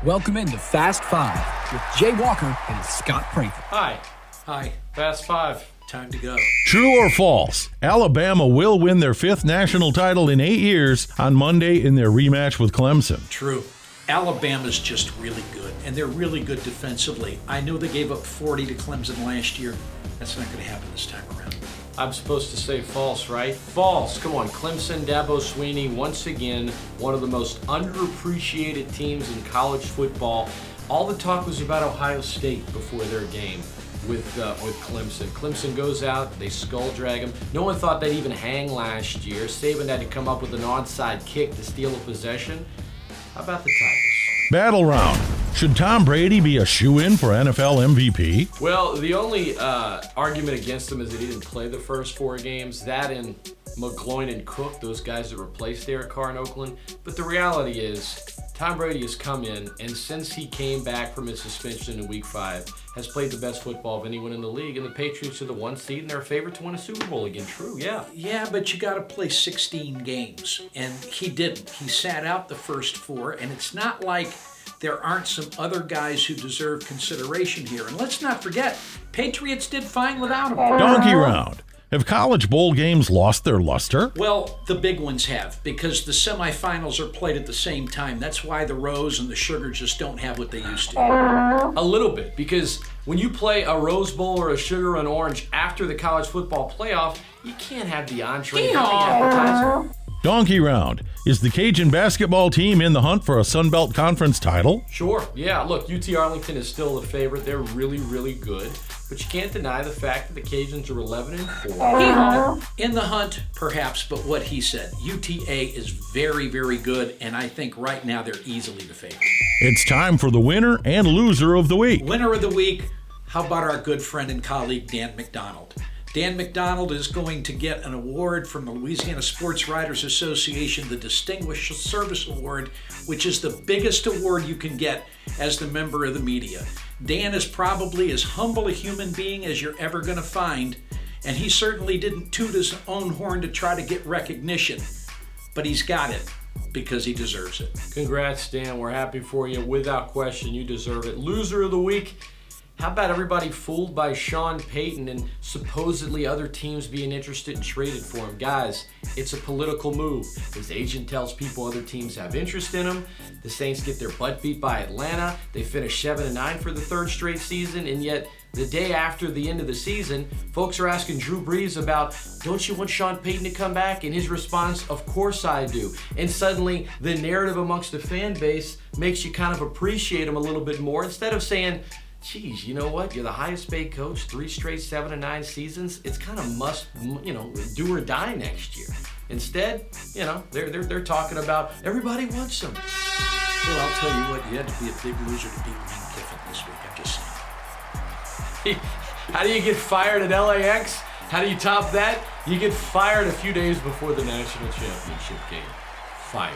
Welcome into Fast Five with Jay Walker and Scott Prather. Hi. Hi. Fast Five. Time to go. True or false? Alabama will win their 5th national title in 8 years on Monday in their rematch with Clemson. True. Alabama's just really good, and they're really good defensively. I know they gave up 40 to Clemson last year. That's not going to happen this time around. I'm supposed to say false, right? False. Come on. Clemson, Dabo Swinney, once again, one of the most underappreciated teams in college football. All the talk was about Ohio State before their game with Clemson. Clemson goes out, they skull drag them. No one thought they'd even hang last year. Saban had to come up with an onside kick to steal a possession. How about the Tigers? Battle round. Should Tom Brady be a shoo-in for NFL MVP? Well, the only argument against him is that he didn't play the first 4 games. That and McGloin and Cook, those guys that replaced Derek Carr in Oakland. But the reality is, Tom Brady has come in, and since he came back from his suspension in Week 5, has played the best football of anyone in the league, and the Patriots are the 1 seed, and they're a favorite to win a Super Bowl again. True, yeah. Yeah, but you got to play 16 games, and he didn't. He sat out the first 4, and it's not like there aren't some other guys who deserve consideration here. And let's not forget, Patriots did fine without him. Donkey round. Have college bowl games lost their luster? Well, the big ones have, because the semifinals are played at the same time. That's why the Rose and the Sugar just don't have what they used to. A little bit, because when you play a Rose Bowl or a Sugar and Orange after the college football playoff, you can't have the entree and the appetizer. Donkey round. Is the Cajun basketball team in the hunt for a Sun Belt Conference title? Sure, yeah. Look, UT Arlington is still the favorite. They're really, really good. But you can't deny the fact that the Cajuns are 11-4. In the hunt, perhaps, but what he said, UTA is very, very good, and I think right now they're easily the favorite. It's time for the winner and loser of the week. Winner of the week, how about our good friend and colleague, Dan McDonald? Dan McDonald is going to get an award from the Louisiana Sports Writers Association, the Distinguished Service Award, which is the biggest award you can get as the member of the media. Dan is probably as humble a human being as you're ever going to find, and he certainly didn't toot his own horn to try to get recognition, but he's got it because he deserves it. Congrats, Dan. We're happy for you. Without question, you deserve it. Loser of the week. How about everybody fooled by Sean Payton and supposedly other teams being interested and traded for him? Guys, it's a political move. His agent tells people other teams have interest in him. The Saints get their butt beat by Atlanta. They finish 7-9 for the 3rd straight season, and yet the day after the end of the season, folks are asking Drew Brees about, don't you want Sean Payton to come back? And his response, of course I do. And suddenly the narrative amongst the fan base makes you kind of appreciate him a little bit more, instead of saying, geez, you know what? You're the highest paid coach, 3 straight 7-9 seasons. It's kind of must, do or die next year. Instead, they're talking about everybody wants him. Well, I'll tell you what, you had to be a big loser to beat Lane Kiffin this week. I'm just saying. How do you get fired at LAX? How do you top that? You get fired a few days before the national championship game. Fired.